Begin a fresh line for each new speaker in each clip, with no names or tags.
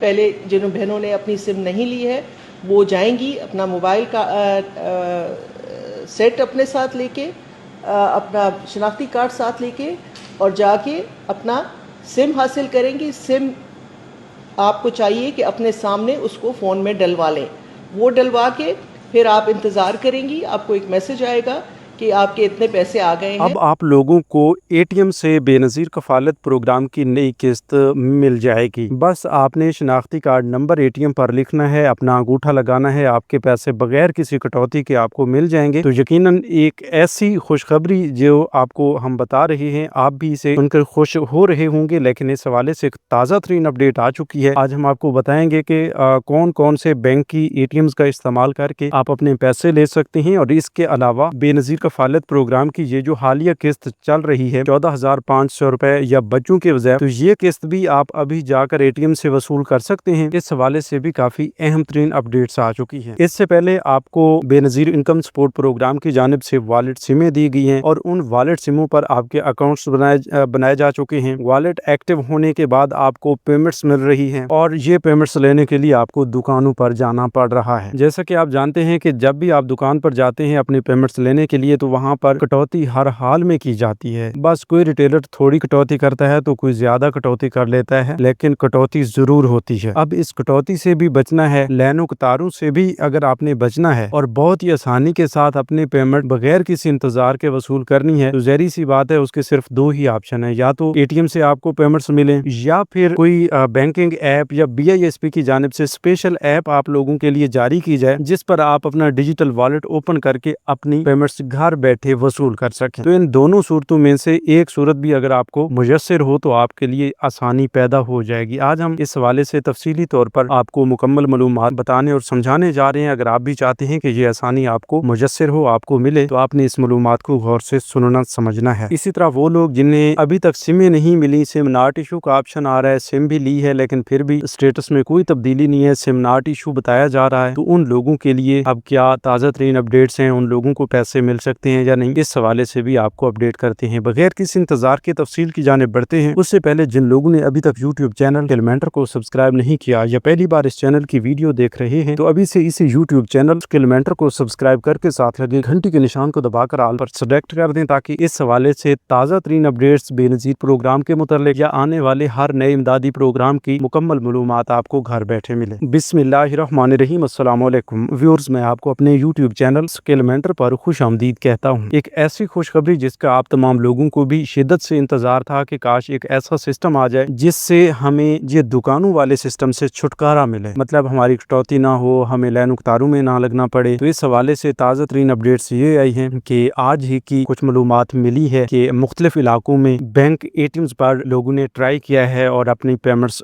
پہلے جن بہنوں نے اپنی سم نہیں لی ہے وہ جائیں گی اپنا موبائل کا سیٹ اپنے ساتھ لے کے، اپنا شناختی کارڈ ساتھ لے کے، اور جا کے اپنا سم حاصل کریں گی۔ سم آپ کو چاہیے کہ اپنے سامنے اس کو فون میں ڈلوا لیں، وہ ڈلوا کے پھر آپ انتظار کریں گی، آپ کو ایک میسج آئے گا کہ آپ کے اتنے پیسے آ گئے ہیں۔
اب آپ لوگوں کو اے ٹی ایم سے بے نظیر کفالت پروگرام کی نئی قسط مل جائے گی۔ بس آپ نے شناختی card number A T M پر لکھنا ہے، اپنا انگوٹھا لگانا ہے، آپ کے پیسے بغیر کسی کٹوتی کے آپ کو مل جائیں گے۔ تو یقیناً ایک ایسی خوشخبری جو آپ کو ہم بتا رہے ہیں، آپ بھی اسے سن کر خوش ہو رہے ہوں گے، لیکن اس حوالے سے ایک تازہ ترین اپڈیٹ آ چکی ہے۔ آج ہم آپ کو بتائیں گے کہ کون کون سے بینک کی اے ٹی ایمز کا استعمال کر کے آپ اپنے پیسے لے سکتے ہیں، اور اس کے علاوہ بے نظیر کفالت پروگرام کی یہ جو حالیہ قسط چل رہی ہے 14,500 روپے یا بچوں کے وظائف، تو یہ قسط بھی آپ ابھی جا کر اے ٹی ایم سے وصول کر سکتے ہیں۔ اس حوالے سے بھی کافی اہم ترین اپڈیٹس آ چکی ہیں۔ اس سے پہلے آپ کو بے نظیر انکم سپورٹ پروگرام کی جانب سے والیٹ سمیں دی گئی ہیں، اور ان والیٹ سموں پر آپ کے اکاؤنٹس بنائے جا چکے ہیں۔ والیٹ ایکٹیو ہونے کے بعد آپ کو پیمنٹس مل رہی ہیں، اور یہ پیمنٹس لینے کے لیے آپ کو دکانوں پر جانا پڑ رہا ہے۔ جیسا کہ آپ جانتے ہیں کہ جب بھی آپ دکان پر جاتے ہیں اپنی پیمنٹس لینے کے لیے، تو وہاں پر کٹوتی ہر حال میں کی جاتی ہے۔ بس کوئی ریٹیلر تھوڑی کٹوتی کرتا ہے تو کوئی زیادہ کٹوتی کر لیتا ہے، لیکن کٹوتی ضرور ہوتی ہے۔ اب اس کٹوتی سے بھی بچنا ہے، لینوں قطاروں سے بھی اگر آپ نے بچنا ہے اور بہت ہی آسانی کے ساتھ اپنی پیمنٹ بغیر کسی انتظار کے وصول کرنی ہے، تو ظاہری سی بات ہے اس کے صرف دو ہی آپشن ہیں، یا تو اے ٹی ایم سے آپ کو پیمنٹس ملیں، یا پھر کوئی بینکنگ ایپ یا بی آئی ایس پی کی جانب سے اسپیشل ایپ آپ لوگوں کے لیے جاری کی جائے، جس پر آپ اپنا ڈیجیٹل والیٹ اوپن کر کے اپنی پیمنٹس گھر بیٹھے وصول کر سکیں۔ تو ان دونوں صورتوں میں سے ایک صورت بھی اگر آپ کو میسر ہو تو آپ کے لیے آسانی پیدا ہو جائے گی۔ آج ہم اس حوالے سے تفصیلی طور پر آپ کو مکمل معلومات بتانے اور سمجھانے جا رہے ہیں۔ اگر آپ بھی چاہتے ہیں کہ یہ آسانی آپ کو میسر ہو، آپ کو ملے، تو آپ نے اس معلومات کو غور سے سننا سمجھنا ہے۔ اسی طرح وہ لوگ جنہیں ابھی تک سمیں نہیں ملی، سم ناٹ ایشو کا آپشن آ رہا ہے، سم بھی لی ہے لیکن پھر بھی اسٹیٹس میں کوئی تبدیلی نہیں ہے، سم ناٹ ایشو بتایا جا رہا ہے، تو ان لوگوں کے لیے اب کیا تازہ ترین اپڈیٹس ہیں، ان لوگوں کو پیسے مل سکتے ہیں یا نہیں، اس حوالے سے بھی آپ کو اپڈیٹ کرتے ہیں۔ بغیر کسی انتظار کے تفصیل کی جانب بڑھتے ہیں، اس سے پہلے جن لوگوں نے ابھی تک یوٹیوب چینل اسکلمنٹر کو سبسکرائب نہیں کیا یا پہلی بار اس چینل کی ویڈیو دیکھ رہے ہیں، تو ابھی سے اسی یوٹیوب چینل اسکلمنٹر کو سبسکرائب کر کے ساتھ لگے گھنٹی کے نشان کو دبا کر آل پر سلیکٹ کر دیں، تاکہ اس حوالے سے تازہ ترین اپڈیٹس بے نظیر پروگرام کے متعلق یا آنے والے ہر نئے امدادی پروگرام کی مکمل معلومات آپ کو گھر بیٹھے ملے۔ بسم اللہ الرحمن الرحیم۔ السلام علیکم ویورز، میں آپ کو اپنے یوٹیوب چینل اسکلمنٹر پر خوش آمدید کہتا ہوں۔ ایک ایسی خوشخبری جس کا آپ تمام لوگوں کو بھی شدت سے انتظار تھا کہ کاش ایک ایسا سسٹم آ جائے جس سے ہمیں یہ دکانوں والے سسٹم سے چھٹکارا ملے، مطلب ہماری کٹوتی نہ ہو، ہمیں لائنوں قطاروں میں نہ لگنا پڑے۔ تو اس حوالے سے تازہ ترین اپڈیٹس یہ آئی ہیں کہ آج ہی کی کچھ معلومات ملی ہے کہ مختلف علاقوں میں بینک اے ٹی ایمز پر لوگوں نے ٹرائی کیا ہے اور اپنی پیمنٹس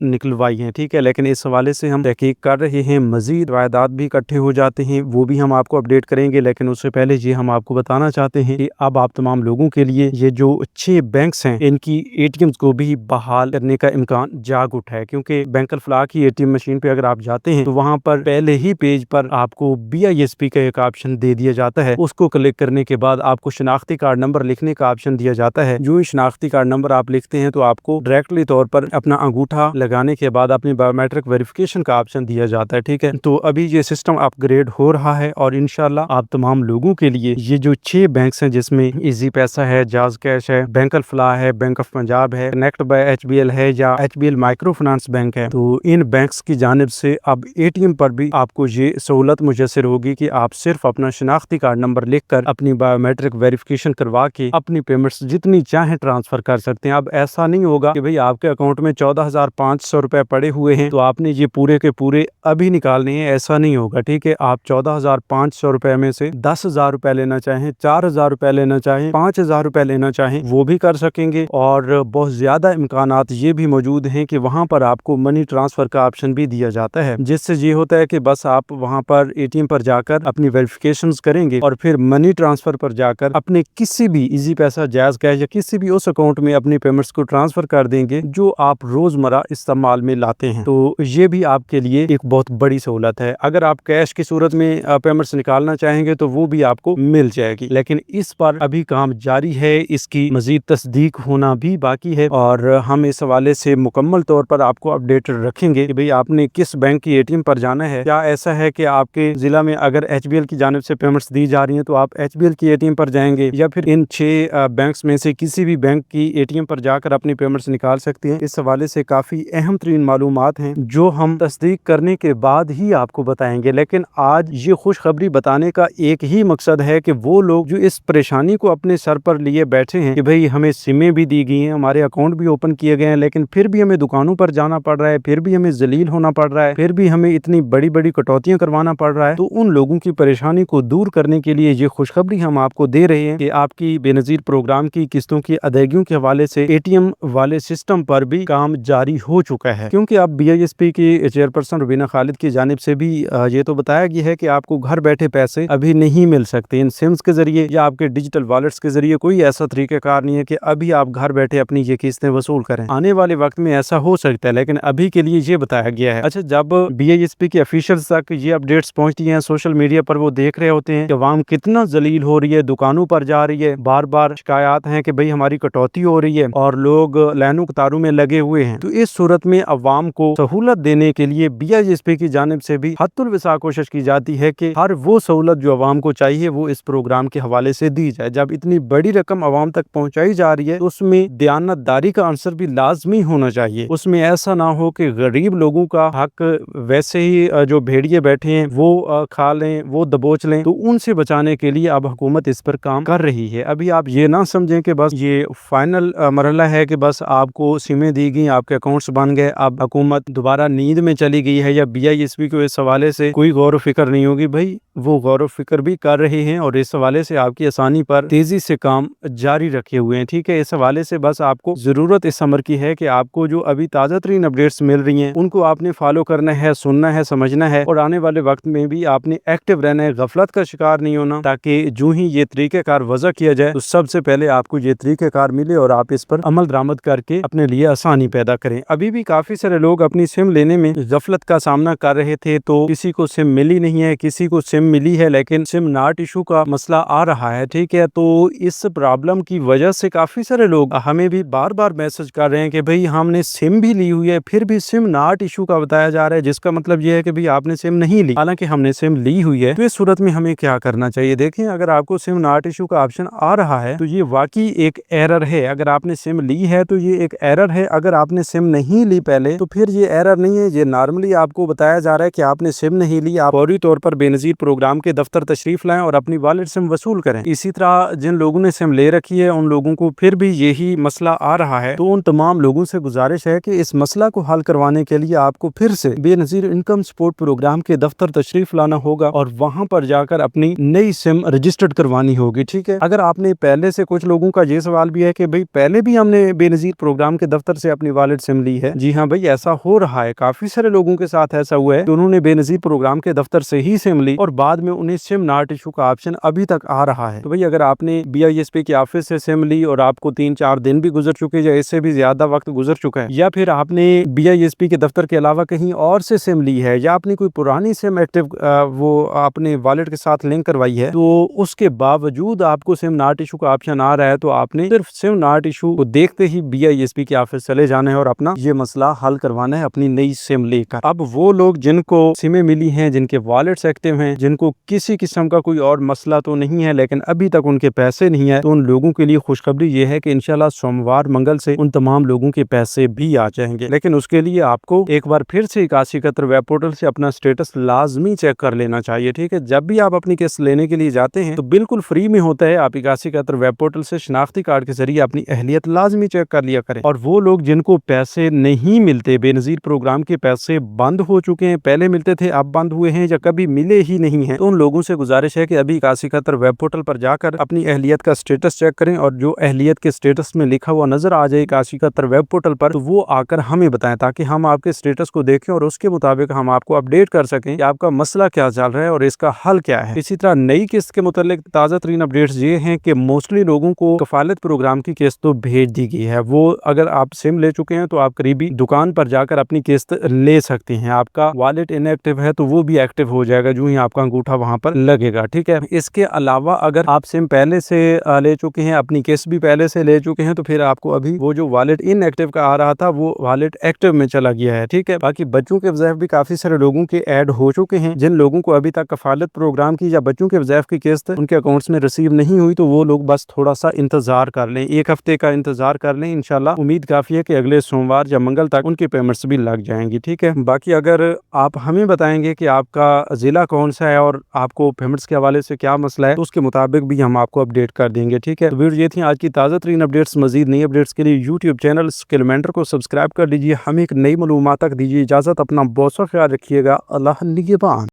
نکلوائی ہیں، ٹھیک ہے، لیکن اس حوالے سے ہم تحقیق کر رہے ہیں، مزید واردات بھی اکٹھے ہو جاتے ہیں، وہ بھی ہم آپ کو اپڈیٹ کریں گے، لیکن اس سے پہلے یہ ہم آپ کو بتانا چاہتے ہیں کہ اب آپ تمام لوگوں کے لیے یہ جو 6 بینکس ہیں ان کی اے ٹی ایمز کو بھی بحال کرنے کا امکان جاگ اٹھا ہے، کیونکہ بینک الفلاح کی اے ٹی ایم مشین پہ اگر آپ جاتے ہیں تو وہاں پر پہلے ہی پیج پر آپ کو بی آئی ایس پی کا ایک آپشن دے دیا جاتا ہے، اس کو کلک کرنے کے بعد آپ کو شناختی کارڈ نمبر لکھنے کا آپشن دیا جاتا ہے۔ جو ہی شناختی کارڈ نمبر آپ لکھتے ہیں تو آپ کو ڈائریکٹلی طور پر اپنا انگوٹھا لگانے کے بعد اپنی بایو میٹرک ویریفیکیشن کا آپشن دیا جاتا ہے، ٹھیک ہے۔ تو ابھی یہ سسٹم اپ گریڈ ہو رہا ہے اور انشاءاللہ آپ تمام لوگوں کے لیے یہ جو 6 بینکس ہیں جس میں ایزی پیسہ ہے، جاز کیش ہے، بینک الفلاح ہے، بینک آف پنجاب ہے، connect by H B L ہے یا H B L micro finance bank ہے، تو ان بینکس کی جانب سے اب اے ٹی ایم پر بھی آپ کو یہ سہولت میسر ہوگی کہ آپ صرف اپنا شناختی کارڈ نمبر لکھ کر اپنی بایو میٹرک ویریفیکیشن کروا کے اپنی پیمنٹس جتنی چاہیں ٹرانسفر کر سکتے ہیں۔ اب ایسا نہیں ہوگا کہ بھئی آپ کے اکاؤنٹ میں 14,500 روپے پڑے ہوئے ہیں تو آپ نے یہ پورے کے پورے ابھی نکالنے ہیں، ایسا نہیں ہوگا، ٹھیک ہے۔ آپ 14,500 روپے میں سے 10,000 روپے لینا چاہیں، 4,000 روپے لینا چاہیں، 5,000 روپے لینا چاہیں، وہ بھی کر سکیں گے، اور بہت زیادہ امکانات یہ بھی موجود ہیں کہ وہاں پر آپ کو منی ٹرانسفر کا آپشن بھی دیا جاتا ہے، جس سے یہ ہوتا ہے کہ بس آپ وہاں پر اے ٹی ایم پر جا کر اپنی ویریفیکیشنز کریں گے اور پھر منی ٹرانسفر پر جا کر اپنے کسی بھی ایزی پیسہ، جائز کیش یا کسی بھی اس اکاؤنٹ میں اپنی پیمنٹس کو ٹرانسفر کر دیں گے جو آپ روزمرہ استعمال میں لاتے ہیں۔ تو یہ بھی آپ کے لیے ایک بہت بڑی سہولت ہے۔ اگر آپ کیش کی صورت میں پیمنٹس نکالنا چاہیں گے تو وہ بھی آپ کو मिल जाएगी। लेकिन इस पर अभी काम जारी है, इसकी मजीद तस्दीक होना भी बाकी है और हम इस हवाले से मुकम्मल तौर पर आपको अपडेट रखेंगे कि भाई आपने किस बैंक की एटीएम पर जाना है। क्या ऐसा है कि आपके जिला में अगर एचबीएल की जानिब से पेमेंट्स दी जा रही हैं तो आप एचबीएल की एटीएम पर जाएंगे या फिर इन 6 बैंक्स में से किसी भी बैंक की एटीएम पर जाकर अपनी पेमेंट्स निकाल सकते हैं। इस हवाले से काफी अहम तरीन मालूमात हैं जो हम तस्दीक करने के बाद ही आपको बताएंगे। लेकिन आज ये खुशखबरी बताने का एक ही मकसद है कि वो लोग जो इस परेशानी को अपने सर पर लिए बैठे हैं कि भाई हमें सिमें भी दी गई हैं, हमारे अकाउंट भी ओपन किए गए हैं, लेकिन फिर भी हमें दुकानों पर जाना पड़ रहा है, फिर भी हमें जलील होना पड़ रहा है, फिर भी हमें इतनी बड़ी बड़ी कटौतियां करवाना पड़ रहा है, तो उन लोगों की परेशानी को दूर करने के लिए ये खुशखबरी हम आपको दे रहे हैं कि आपकी बेनजीर प्रोग्राम की किस्तों की अदायगियों के हवाले से एटीएम वाले सिस्टम पर भी काम जारी हो चुका है। क्योंकि अब BISP की चेयरपर्सन रुबीना खालिद की जानिब से भी ये तो बताया गया है कि आपको घर बैठे पैसे अभी नहीं मिल सकते इन सिम्स के जरिए या आपके डिजिटल वॉलेट्स के जरिए। कोई ऐसा तरीकाकार नहीं है कि अभी आप घर बैठे अपनी ये किस्तें वसूल करें। आने वाले वक्त में ऐसा हो सकता है, लेकिन अभी के लिए ये बताया गया है। अच्छा, जब BISP के ऑफिशियल्स तक ये अपडेट्स पहुंचती हैं सोशल मीडिया पर, वो देख रहे होते हैं कि अवाम कितना जलील हो रही है, दुकानों पर जा रही है, बार बार शिकायत हैं कि भाई हमारी कटौती हो रही है और लोग लाइनों कतारों में लगे हुए हैं। तो इस सूरत में अवाम को सहूलत देने के लिए BISP की जानिब से भी हद्दुल वसा कोशिश की जाती है कि हर वो सहूलत जो अवाम को चाहिए वो इस प्रोग्राम के हवाले से दी जाए। जब इतनी बड़ी रकम अवाम तक पहुंचाई जा रही है तो उसमें दयानतदारी का आंसर भी लाजमी होना चाहिए। उसमें ऐसा ना हो कि गरीब लोगों का हक वैसे ही जो भेड़िए बैठे हैं वो खा लें, वो दबोच लें। तो उनसे बचाने के लिए अब हुकूमत इस पर काम कर रही है। अभी आप ये ना समझें कि बस ये फाइनल मरहला है कि बस आपको सिमें दी गई, आपके अकाउंट्स बन गए, अब हुकूमत दोबारा नींद में चली गई है या BISP को इस हवाले से कोई गौर फिक्र नहीं होगी। भाई वो गौर फिक्र भी कर रहे हैं और इस हवाले से आपकी आसानी पर तेजी से काम जारी रखे हुए हैं। ठीक है, इस हवाले से बस आपको जरूरत इस अमर की है कि आपको जो अभी ताज़ा तरीन अपडेट्स मिल रही हैं उनको आपने फॉलो करना है, सुनना है, समझना है और आने वाले वक्त में भी आपने एक्टिव रहना है, गफलत का शिकार नहीं होना, ताकि जो ही ये तरीक़ेकार वज़ा किया जाए तो सबसे पहले आपको ये तरीक़ेकार मिले और आप इस पर अमल दरामद करके अपने लिए आसानी पैदा करें। अभी भी काफी सारे लोग अपनी सिम लेने में गफलत का सामना कर रहे थे, तो किसी को सिम मिली नहीं है, किसी को सिम मिली है लेकिन सिम नॉट इशू का मसला आ रहा है। ठीक है, तो इस प्रॉब्लम की वजह से काफी सारे लोग हमें भी बार बार मैसेज कर रहे हैं कि भाई हमने सिम भी ली हुई है फिर भी सिम नॉट इशू का बताया जा रहा है, जिसका मतलब ये है कि भाई आपने सिम नहीं ली, हालांकि हमने सिम ली हुई है। तो इस सूरत में हमें क्या करना चाहिए? देखें, अगर आपको सिम नॉट इशू का ऑप्शन आ रहा है तो ये वाकई एक एरर है। अगर आपने सिम ली है तो ये एक एरर है। अगर आपने सिम नहीं ली पहले तो फिर ये एरर नहीं है, ये नॉर्मली आपको बताया जा रहा है कि आपने सिम नहीं ली, आप फौरी तौर पर बेनजीर प्रोग्राम के दफ्तर तशरीफ लाएं और अपनी वॉलेट सिम वसूल करें। इसी तरह जिन लोगों ने सिम ले रखी है उन लोगों को फिर भी यही मसला आ रहा है, तो उन तमाम लोगों से गुजारिश है कि इस मसला को हल करवाने के लिए आपको फिर से बेनजीर इनकम सपोर्ट प्रोग्राम के दफ्तर तशरीफ लाना होगा और वहां पर जाकर अपनी नई सिम रजिस्टर्ड करवानी होगी। ठीक है, अगर आपने पहले से, कुछ लोगों का ये सवाल भी है कि भाई पहले भी हमने बेनजीर प्रोग्राम के दफ्तर से अपनी वॉलेट सिम ली है। जी हाँ भाई, ऐसा हो रहा है, काफी सारे लोगों के साथ ऐसा हुआ है कि उन्होंने बेनजीर प्रोग्राम के दफ्तर से ही सिम ली और बाद में उन्हें सिम नॉट इशू का ऑप्शन अभी तक आ रहा है। तो भाई अगर आपने BISP के ऑफिस से सिम ली और आपको 3-4 दिन भी गुजर चुके या इससे भी ज्यादा वक्त गुजर चुका है, या फिर आपने BISP के दफ्तर के अलावा कहीं और से सिम ली है या आपने कोई पुरानी सिम एक्टिव वो आपने वॉलेट के साथ लिंक करवाई है, तो उसके बावजूद आपको सिम नॉट इशू का ऑप्शन आ रहा है, तो आपने सिर्फ सिम नॉट इशू को देखते ही BISP के ऑफिस चले जाना है और अपना ये मसला हल करवाना है अपनी नई सिम लेकर। अब वो लोग जिनको सिमें मिली हैं, जिनके वॉलेट्स एक्टिव हैं, जिनको किसी किस्म का कोई और मसला तो नहीं है लेकिन अभी तक उनके पैसे नहीं है, तो उन लोगों के लिए खुशखबरी ये है कि इंशाल्लाह सोमवार मंगल से उन तमाम लोगों के पैसे भी आ जाएंगे। लेकिन उसके लिए आपको एक बार फिर से 8171 वेब पोर्टल से अपना स्टेटस लाजमी चेक कर लेना चाहिए। ठीक है, जब भी आप अपनी किस्त लेने के लिए जाते हैं तो बिल्कुल फ्री में होता है, आप 8171 वेब पोर्टल से शनाख्ती कार्ड के जरिए अपनी अहलियत लाजमी चेक कर लिया करें। और वो लोग जिनको पैसे नहीं मिलते, बेनजीर प्रोग्राम के पैसे बंद हो चुके हैं, पहले मिलते थे अब बंद हुए हैं या कभी मिले ही नहीं है, तो उन लोगों से गुजारिश है कि अभी 8171 वेब पोर्टल पर जाकर अपनी अहलियत का स्टेटस चेक करें और जो अहलियत के स्टेटस में लिखा हुआ नजर आ जाए 8171 वेब पोर्टल पर, तो वो आकर हमें बताएं ताकि हम आपके स्टेटस को देखें और उसके मुताबिक हम आपको अपडेट कर सकें कि आपका मसला क्या चल रहा है और इसका हल क्या है। इसी तरह नई किस्त के मुतालिक ताज़ा तरीन अपडेट्स ये हैं कि मोस्टली लोगों को कफालत प्रोग्राम की किस्त तो भेज दी गई है। वो अगर आप सिम ले चुके हैं तो आप करीबी दुकान पर जाकर अपनी किस्त ले सकते हैं। आपका वॉलेट इनएक्टिव है तो वो भी एक्टिव हो जाएगा जो ही आपका अंगूठा वहां पर लगेगा। ठीक है, इसके अलावा अगर आप सिम पहले से ले चुके हैं, अपनी किस्त भी पहले से ले चुके हैं, तो फिर आपको अभी वो जो वॉलेट इनएक्टिव का आ रहा था वो वॉलेट एक्टिव में चला गया है। ठीक है, बाकी बच्चों के वज़ैफ भी काफी सारे लोगों के ऐड हो चुके हैं। जिन लोगों को अभी तक कफालत प्रोग्राम की या बच्चों के वज़ैफ की किस्त उनके अकाउंट्स में रिसीव नहीं हुई, तो वो लोग बस थोड़ा सा इंतजार कर लें, एक हफ्ते का इंतजार कर लें। इंशाल्लाह उम्मीद काफी है कि अगले सोमवार या मंगल तक उनकी पेमेंट्स भी लग जाएंगी। ठीक है, बाकी अगर आप हमें बताएंगे कि आपका जिला कौन सा है और आपको पेमेंट्स के हवाले से क्या मसला है, तो उसके मुताबिक भी हम आपको अपडेट कर देंगे। ठीक है, तो वीडियो ये थी आज की ताज़ा तरीन अपडेट्स। मजीद नई अपडेट्स के लिए यूट्यूब चैनल स्किलमेंटर को सब्सक्राइब कर लीजिए। हमें एक नई मालूमात तक दीजिए इजाज़त। अपना बहुत सा ख्याल रखिएगा। अल्लाह निगहबान।